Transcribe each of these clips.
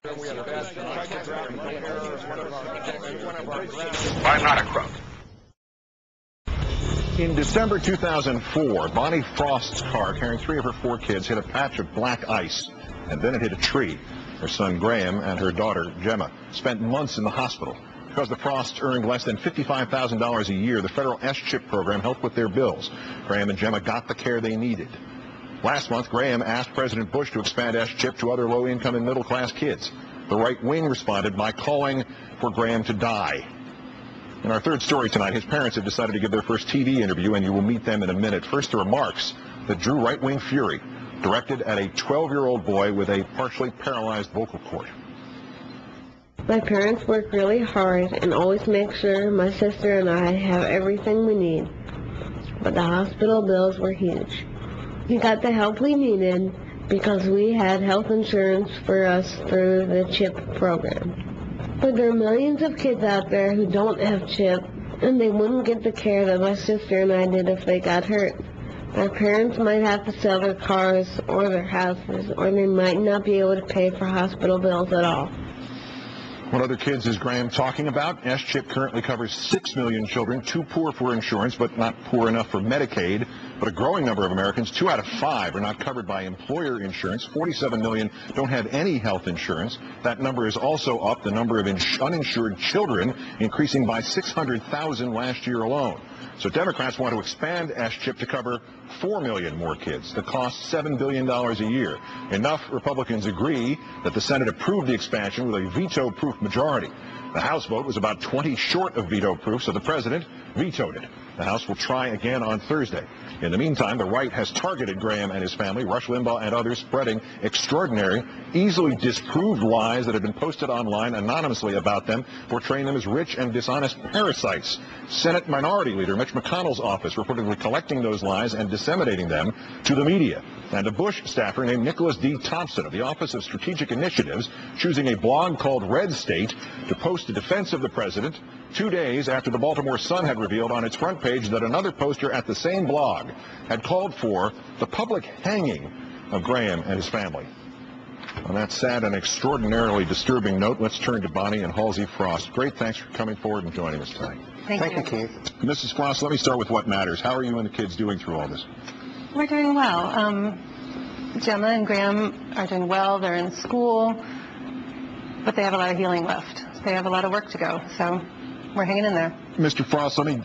I'm not a crook. In December 2004, Bonnie Frost's car carrying 3 of her 4 kids hit a patch of black ice, and then it hit a tree. Her son Graham and her daughter Gemma spent months in the hospital. Because the Frosts earned less than $55,000 a year, the federal SCHIP program helped with their bills. Graham and Gemma got the care they needed. Last month, Graham asked President Bush to expand SCHIP to other low-income and middle-class kids. The right wing responded by calling for Graham to die. In our third story tonight, his parents have decided to give their first TV interview, and you will meet them in a minute. First, the remarks that drew right-wing fury, directed at a 12-year-old boy with a partially paralyzed vocal cord. My parents work really hard and always make sure my sister and I have everything we need. But the hospital bills were huge. We got the help we needed because we had health insurance for us through the CHIP program. But there are millions of kids out there who don't have CHIP, and they wouldn't get the care that my sister and I did if they got hurt. Our parents might have to sell their cars or their houses, or they might not be able to pay for hospital bills at all. What other kids is Graham talking about? SCHIP currently covers 6 million children, too poor for insurance, but not poor enough for Medicaid. But a growing number of Americans, 2 out of 5, are not covered by employer insurance. 47 million don't have any health insurance. That number is also up, the number of uninsured children increasing by 600,000 last year alone. So Democrats want to expand SCHIP to cover 4 million more kids. That costs $7 billion a year. Enough Republicans agree that the Senate approved the expansion with a veto-proof majority. The House vote was about 20 short of veto-proof, so the president vetoed it. The House will try again on Thursday. In the meantime, the right has targeted Graham and his family, Rush Limbaugh and others, spreading extraordinary, easily disproved lies that have been posted online anonymously about them, portraying them as rich and dishonest parasites. Senate Minority Leader Mitch McConnell's office reportedly collecting those lies and disseminating them to the media. And a Bush staffer named Nicholas D. Thompson of the Office of Strategic Initiatives choosing a blog called Red State to post a defense of the president 2 days after the Baltimore Sun had revealed on its front page that another poster at the same blog had called for the public hanging of Graham and his family. On that sad and extraordinarily disturbing note, let's turn to Bonnie and Halsey Frost. Great, thanks for coming forward and joining us tonight. Thank you, Keith. Mrs. Frost, let me start with what matters. How are you and the kids doing through all this? We're doing well. Gemma and Graham are doing well. They're in school, but they have a lot of healing left. They have a lot of work to go, so we're hanging in there. Mr. Frost, let me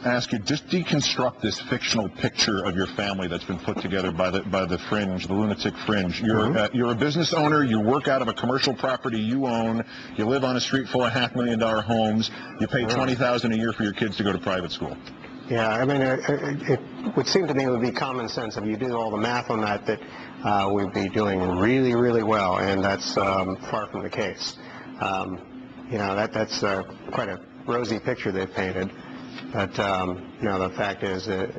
ask you, just deconstruct this fictional picture of your family that's been put together by the fringe, the lunatic fringe. You're a business owner. You work out of a commercial property you own. You live on a street full of $500,000 homes. You pay $20,000 a year for your kids to go to private school. Yeah, I mean, it would seem to me it would be common sense if you do all the math on that we'd be doing really, really well, and that's far from the case. You know, that's quite a rosy picture they've painted, but you know, the fact is that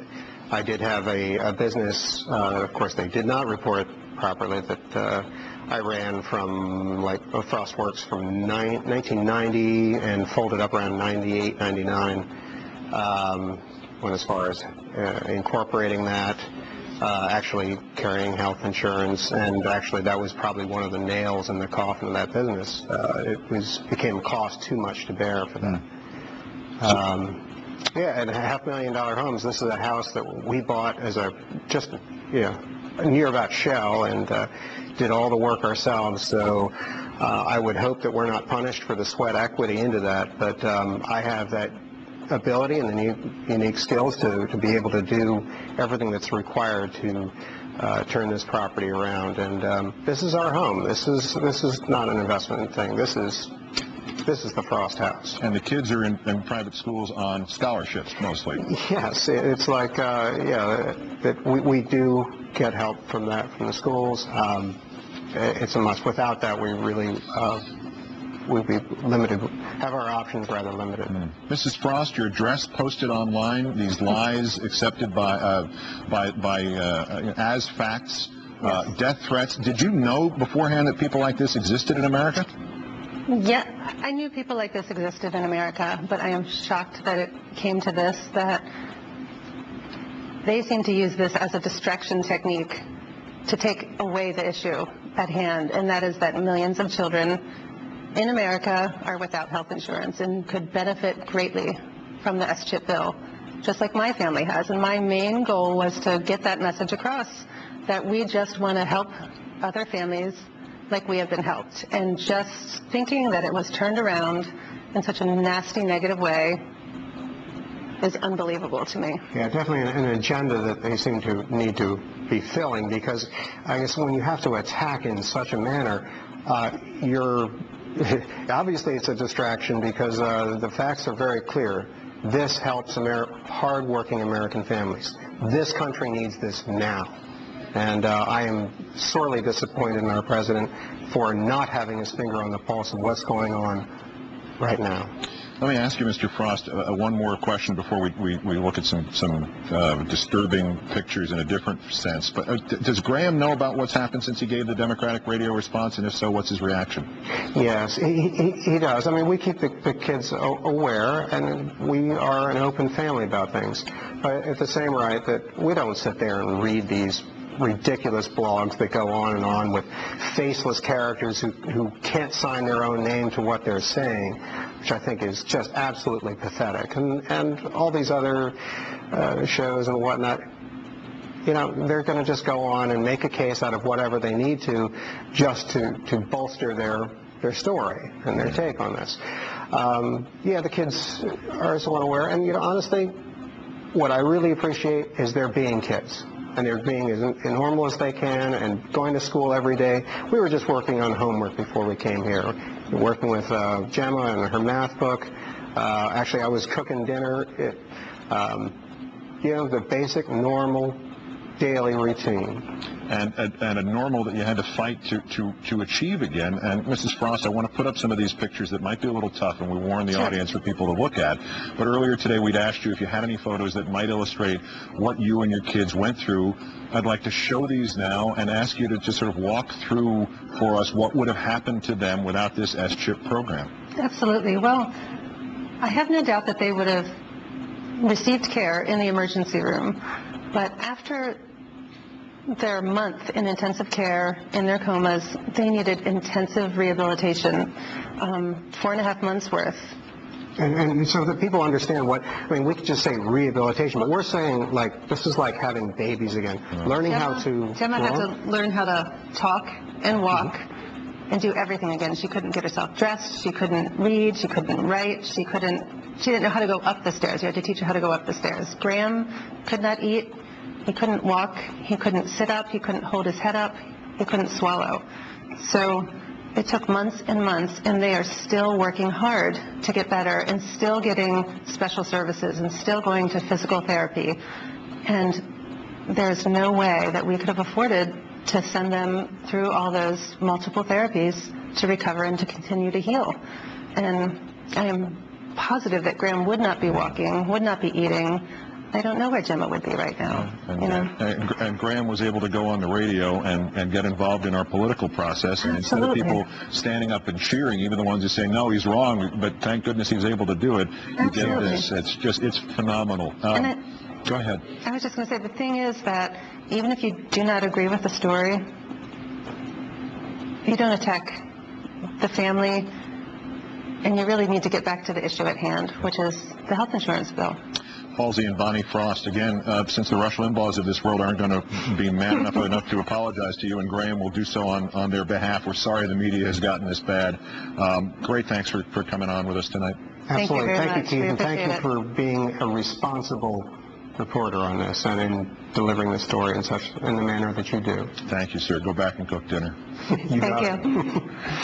I did have a business that, of course, they did not report properly, that I ran from, like, Frost Works from 1990 and folded up around 98, 99. Went as far as incorporating that, actually carrying health insurance, and actually that was probably one of the nails in the coffin of that business. It became cost too much to bear for that. Yeah, and $500,000 homes. This is a house that we bought as a near about shell, and did all the work ourselves. So I would hope that we're not punished for the sweat equity into that, but I have that ability and the unique skills to be able to do everything that's required to turn this property around. And this is our home. This is not an investment thing. This is the Frost house. And the kids are in private schools on scholarships mostly. Yes, it's like that we do get help from the schools. It's a must. Without that, we really we'd be limited, have our options rather limited. Mrs. Frost, your address posted online, these lies accepted as facts, death threats. Did you know beforehand that people like this existed in America? Yeah, I knew people like this existed in America, but I am shocked that it came to this, that they seem to use this as a distraction technique to take away the issue. at hand, and that is that millions of children in America are without health insurance and could benefit greatly from the SCHIP bill, just like my family has. And my main goal was to get that message across, that we just want to help other families like we have been helped. And just thinking that it was turned around in such a nasty, negative way is unbelievable to me. Yeah, definitely an agenda that they seem to need to be filling, because I guess when you have to attack in such a manner, you're obviously it's a distraction, because the facts are very clear. This helps hard-working American families. This country needs this now. And I am sorely disappointed in our president for not having his finger on the pulse of what's going on right now. Let me ask you, Mr. Frost, one more question before we look at some disturbing pictures in a different sense. But does Graham know about what's happened since he gave the Democratic radio response, and if so, what's his reaction? Yes, he does. I mean, we keep the kids aware, and we are an open family about things. But at the same right, that we don't sit there and read these ridiculous blogs that go on with faceless characters who can't sign their own name to what they're saying, which I think is just absolutely pathetic. And all these other shows and whatnot, you know, they're going to just go on and make a case out of whatever they need to, just to bolster their story and their take on this. Yeah, the kids are somewhat aware, and, you know, honestly, what I really appreciate is they're being kids. And they're being as normal as they can and going to school every day. We were just working on homework before we came here, working with Gemma and her math book. Actually, I was cooking dinner. You know, the basic, normal, daily routine. And a normal that you had to fight to achieve again. And Mrs. Frost, I want to put up some of these pictures that might be a little tough, and we warn the audience for people to look at. But earlier today we'd asked you if you had any photos that might illustrate what you and your kids went through. I'd like to show these now and ask you to just sort of walk through for us what would have happened to them without this SCHIP program. Absolutely. Well, I have no doubt that they would have received care in the emergency room, but after their month in intensive care in their comas, they needed intensive rehabilitation, 4.5 months worth. And so that people understand we could just say rehabilitation, but we're saying, like, this is like having babies again. Learning how to... Gemma had to learn how to talk and walk and do everything again. She couldn't get herself dressed. She couldn't read. She couldn't write. She didn't know how to go up the stairs. You had to teach her how to go up the stairs. Graham could not eat. He couldn't walk, he couldn't sit up, he couldn't hold his head up, he couldn't swallow. So it took months and months, and they are still working hard to get better and still getting special services and still going to physical therapy. And there's no way that we could have afforded to send them through all those multiple therapies to recover and to continue to heal. And I am positive that Graham would not be walking, would not be eating. I don't know where Gemma would be right now. And Graham was able to go on the radio and get involved in our political process. And instead of people standing up and cheering, even the ones who say, no, he's wrong, but thank goodness he was able to do it, he did this. It's phenomenal. Go ahead. I was just going to say, the thing is that even if you do not agree with the story, you don't attack the family, and you really need to get back to the issue at hand, which is the health insurance bill. Halsey and Bonnie Frost, again, since the Rush Limbaughs of this world aren't going to be man enough to apologize to you, and Graham will do so on their behalf. We're sorry the media has gotten this bad. Great, thanks for coming on with us tonight. Absolutely. Thank you, Keith, and thank you it. for being a responsible reporter on this and in delivering the story in the manner that you do. Thank you, sir. Go back and cook dinner. Thank you.